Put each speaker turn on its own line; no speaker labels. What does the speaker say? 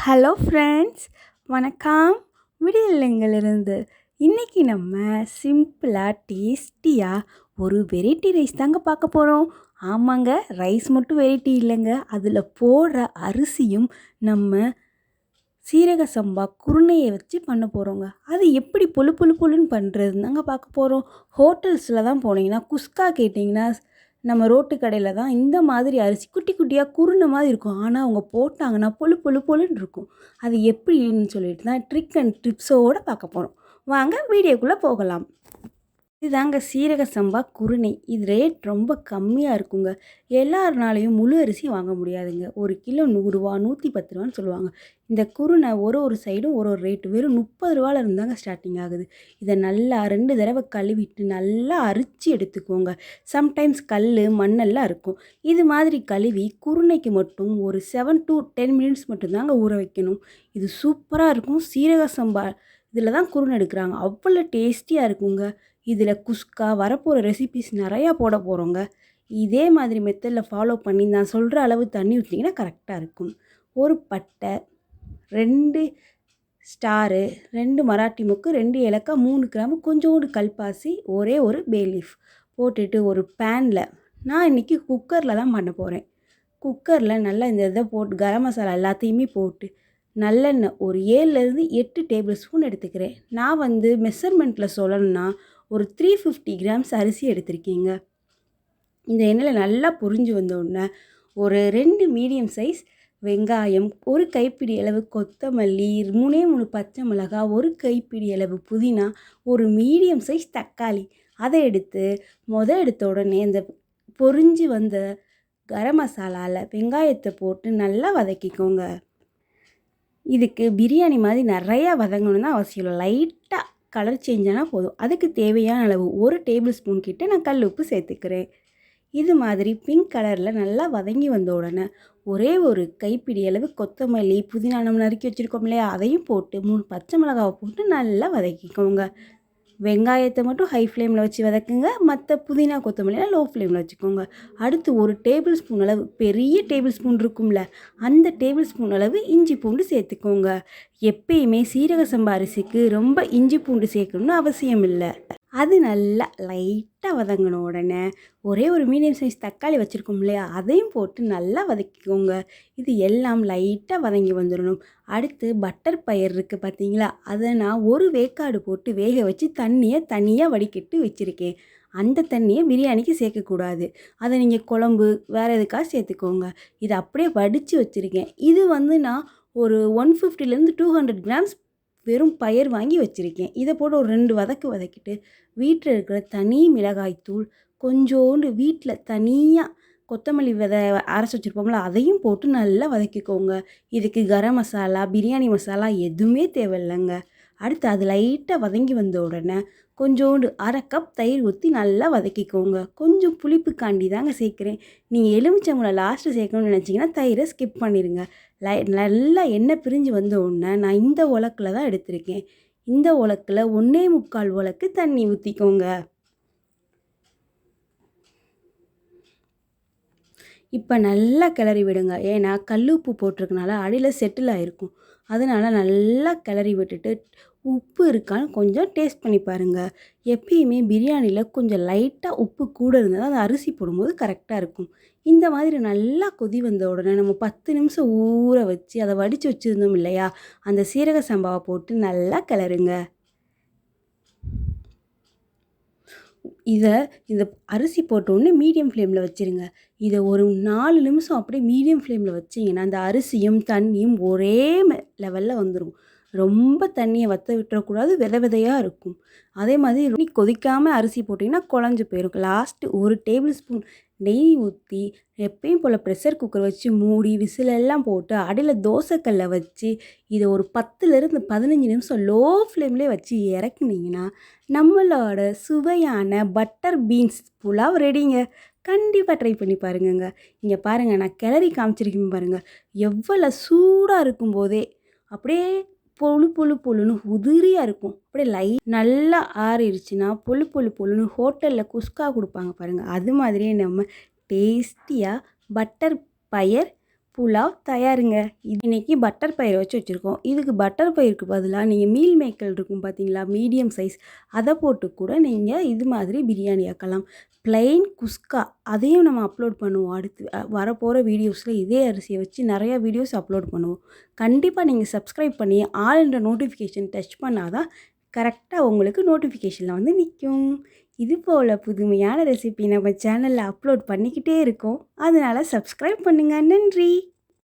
Hello friends, வணக்கம். விடியல்லைங்களிருந்து இன்றைக்கி நம்ம சிம்பிளாக டேஸ்டியாக ஒரு வெரைட்டி ரைஸ் தாங்க பார்க்க போகிறோம். ஆமாங்க, ரைஸ் மட்டும் வெரைட்டி இல்லைங்க, அதில் போடுற அரிசியும் நம்ம சீரக சம்பா குருணையை வச்சு பண்ண போகிறோங்க. அது எப்படி பொழு பொழு பொழுன்னு பண்ணுறதுன்னு தாங்க பார்க்க போகிறோம். ஹோட்டல்ஸில் தான் போனீங்கன்னா குஸ்கா கேட்டிங்கன்னா நம்ம ரோட்டு கடையில் தான் இந்த மாதிரி அரிசி குட்டி குட்டியாக குருணை மாதிரி இருக்கும். ஆனால் அவங்க போட்டாங்கன்னா பொழு பொழு பொழுன்னு இருக்கும். அது எப்படின்னு சொல்லிட்டு தான் ட்ரிக் அண்ட் டிப்ஸோடு பார்க்க போகிறோம். வாங்க வீடியோக்குள்ளே போகலாம். இதுதாங்க சீரக சம்பா குருணை. இது ரேட் ரொம்ப கம்மியாக இருக்குங்க. எல்லாருனாலையும் முழு அரிசி வாங்க முடியாதுங்க. ஒரு கிலோ 100 ரூபா 110 ரூபான்னு சொல்லுவாங்க. இந்த குருணை ஒரு சைடும் ஒரு ரேட்டு வெறும் 30 ரூபால இருந்தாங்க ஸ்டார்டிங் ஆகுது. இதை நல்லா 2 தடவை கழுவிட்டு நல்லா அரிச்சு எடுத்துக்கோங்க. சம்டைம்ஸ் கல் மண்ணெல்லாம் இருக்கும். இது மாதிரி கழுவி குருணைக்கு மட்டும் ஒரு 7 to 10 மினிட்ஸ் மட்டும்தாங்க ஊற வைக்கணும். இது சூப்பராக இருக்கும். சீரக சம்பா இதில் தான் குருணை எடுக்கிறாங்க. அவ்வளோ டேஸ்டியாக இருக்குங்க. இதில் குஸ்கா வரப்போகிற ரெசிபீஸ் நிறையா போட போகிறோங்க. இதே மாதிரி மெத்தடில் ஃபாலோ பண்ணி நான் சொல்கிற அளவு தண்ணி ஊற்றிங்கன்னா கரெக்டாக இருக்கும். ஒரு பட்டை, 2 ஸ்டாரு, 2 மராட்டி மொக்கு, 2 ஏலக்காய், 3 கிராம்பு, கொஞ்சோண்டு கல்பாசி, ஒரே ஒரு பே லீஃப் போட்டுட்டு ஒரு பேனில், நான் இன்றைக்கி குக்கரில் தான் பண்ண போகிறேன். குக்கரில் நல்லா இந்த இதை போட்டு கரம் மசாலா எல்லாத்தையுமே போட்டு நல்லெண்ணெய் ஒரு 7லேருந்து 8 டேபிள் ஸ்பூன் எடுத்துக்கிறேன். நான் மெஷர்மெண்ட்டில் சொல்லணும்னா ஒரு 350 கிராம்ஸ் அரிசி எடுத்திருக்கீங்க. இந்த எண்ணெயில் நல்லா பொரிஞ்சு வந்தோடனே ஒரு 2 மீடியம் சைஸ் வெங்காயம், ஒரு கைப்பிடி அளவு கொத்தமல்லி, 3 பச்சை மிளகாய், ஒரு கைப்பிடி அளவு புதினா, ஒரு மீடியம் சைஸ் தக்காளி அதை எடுத்து எடுத்த உடனே இந்த பொரிஞ்சு வந்த கரம் மசாலாவில் வெங்காயத்தை போட்டு நல்லா வதக்கிக்கோங்க. இதுக்கு பிரியாணி மாதிரி நிறையா வதங்கணும்னு தான் அவசியம் இல்லை. லைட்டாக கலர் சேஞ்ச் ஆனால் போதும். அதுக்கு தேவையான அளவு 1 டேபிள் ஸ்பூன் கிட்ட நான் கல் உப்பு சேர்த்துக்கிறேன். இது மாதிரி பிங்க் கலரில் நல்லா வதங்கி வந்த உடனே ஒரே ஒரு கைப்பிடி அளவு கொத்தமல்லி, புதினா நம்ம நறுக்கி வச்சுருக்கோம் இல்லையா, அதையும் போட்டு 3 பச்சை மிளகாவை போட்டு நல்லா வதக்கிக்கோங்க. வெங்காயத்தை மட்டும் ஹை ஃப்ளேமில் வச்சு வதக்குங்க. மற்ற புதினா கொத்தமல்லியெல்லாம் லோ ஃப்ளேமில் வச்சுக்கோங்க. அடுத்து ஒரு டேபிள் ஸ்பூன் அளவு, பெரிய டேபிள் ஸ்பூன் இருக்கும்ல, அந்த டேபிள் ஸ்பூன் அளவு இஞ்சி பூண்டு சேர்த்துக்கோங்க. எப்பயுமே சீரக சம்பா அரிசிக்கு ரொம்ப இஞ்சி பூண்டு சேர்க்கணும்னு அவசியம் இல்லை. அது நல்லா லைட்டாக வதங்கின உடனே ஒரே ஒரு மீடியம் சைஸ் தக்காளி வச்சுருக்கோம் இல்லையா, அதையும் போட்டு நல்லா வதக்கிக்கோங்க. இது எல்லாம் லைட்டாக வதங்கி வந்துடணும். அடுத்து பட்டர் பயிர் இருக்குது பார்த்தீங்களா, அதை நான் ஒரு வேக்காடு போட்டு வேக வச்சு தண்ணியை தனியாக வடிகட்டி வச்சுருக்கேன். அந்த தண்ணியை பிரியாணிக்கு சேர்க்கக்கூடாது. அதை நீங்கள் குழம்பு வேறு எதுக்காக சேர்த்துக்கோங்க. இதை அப்படியே வடித்து வச்சுருக்கேன். இது நான் ஒரு 150லேருந்து 200 கிராம்ஸ் வெறும் பயிர் வாங்கி வச்சுருக்கேன். இதை போட்டு ஒரு 2 வதக்கிட்டு வீட்டில் இருக்கிற தனி மிளகாய்த்தூள், கொஞ்சோண்டு வீட்டில் தனியாக கொத்தமல்லி விதை அரைச்சி வச்சுருப்போம்ல, அதையும் போட்டு நல்லா வதக்கிக்கோங்க. இதுக்கு கரம் மசாலா, பிரியாணி மசாலா எதுவுமே தேவையில்லைங்க. அடுத்து அது லைட்டாக வதங்கி வந்த உடனே கொஞ்சோண்டு 1/2 கப் தயிர் ஊற்றி நல்லா வதக்கிக்கோங்க. கொஞ்சம் புளிப்புக்காண்டி தாங்க சேர்க்குறேன். நீங்கள் எலுமிச்சம்பழம் லாஸ்ட்டு சேர்க்கணும்னு நினச்சிங்கன்னா தயிரை ஸ்கிப் பண்ணிடுங்க. நல்லா எண்ணெய் பிரிஞ்சு வந்த உடனே நான் இந்த உலக்கில் தான் எடுத்திருக்கேன். இந்த உலக்கில் 1/4 உலக்கு தண்ணி ஊற்றிக்கோங்க. இப்போ நல்லா கிளறி விடுங்க. ஏன்னா கல் உப்பு போட்டிருக்கனால அடியில் செட்டில் ஆகிருக்கும். அதனால் நல்லா கிளறி விட்டுட்டு உப்பு இருக்கான்னு கொஞ்சம் டேஸ்ட் பண்ணி பாருங்கள். எப்பயுமே பிரியாணியில் கொஞ்சம் லைட்டாக உப்பு கூட இருந்தால் தான் அந்த அரிசி போடும்போது கரெக்டாக இருக்கும். இந்த மாதிரி நல்லா கொதி வந்த உடனே நம்ம 10 நிமிஷம் ஊற வச்சு அதை வடித்து வச்சுருந்தோம் இல்லையா, அந்த சீரக சம்பாவை போட்டு நல்லா கிளறுங்க. இந்த அரிசி போட்டோடனே மீடியம் ஃப்ளேமில் வச்சுருங்க. இதை ஒரு 4 நிமிஷம் அப்படியே மீடியம் ஃப்ளேமில் வச்சிங்கன்னா அந்த அரிசியும் தண்ணியும் ஒரே லெவலில் வந்துடும். ரொம்ப தண்ணியை வற்ற விட்டுறக்கூடாது, விதையாக இருக்கும். அதே மாதிரி கொதிக்காமல் அரிசி போட்டிங்கன்னா குழஞ்சி போயிடும். லாஸ்ட்டு ஒரு டேபிள் ஸ்பூன் நெய் ஊற்றி எப்பயும் போல் ப்ரெஷர் குக்கர் வச்சு மூடி விசிலெல்லாம் போட்டு அடியில் தோசைக்கல்லை வச்சு இதை ஒரு 10லேருந்து 15 நிமிஷம் லோ ஃப்ளேம்லேயே வச்சு இறக்குனீங்கன்னா நம்மளோட சுவையான பட்டர் பீன்ஸ் புலாவ் ரெடிங்க. கண்டிப்பாக ட்ரை பண்ணி பாருங்கங்க. இங்கே பாருங்கள், நான் கிளறி காமிச்சிருக்கேன் பாருங்கள். எவ்வளோ சூடாக இருக்கும்போதே அப்படியே பொழுன்னு உதிரியாக இருக்கும். அப்படியே நல்லா ஆறிடுச்சுன்னா பொழுன்னு ஹோட்டலில் குஸ்கா கொடுப்பாங்க பாருங்கள், அது மாதிரியே நம்ம டேஸ்டியாக பட்டர் பயர் புலாவ் தயாருங்க. இன்னைக்கு பட்டர் பயிர் வச்சு வச்சுருக்கோம். இதுக்கு பட்டர் பயிருக்கு பதிலாக நீங்கள் மீல் மேக்கர் இருக்கும் பார்த்தீங்களா, மீடியம் சைஸ், அதை போட்டு கூட நீங்கள் இது மாதிரி பிரியாணி ஆக்கலாம். ப்ளைன் குஸ்கா அதையும் நம்ம அப்லோட் பண்ணுவோம். அடுத்து வரப்போகிற வீடியோஸில் இதே அரிசியை வச்சு நிறையா வீடியோஸ் அப்லோட் பண்ணுவோம். கண்டிப்பாக நீங்கள் சப்ஸ்கிரைப் பண்ணி ஆல்ன்ற நோட்டிஃபிகேஷன் டச் பண்ணால் தான் கரெக்டாக உங்களுக்கு நோட்டிஃபிகேஷனில் வந்து நிற்கும். இது போல் புதுமையான ரெசிபி நம்ம சேனலில் அப்லோட் பண்ணிக்கிட்டே இருக்கோம். அதனால் சப்ஸ்கிரைப் பண்ணுங்கள். நன்றி.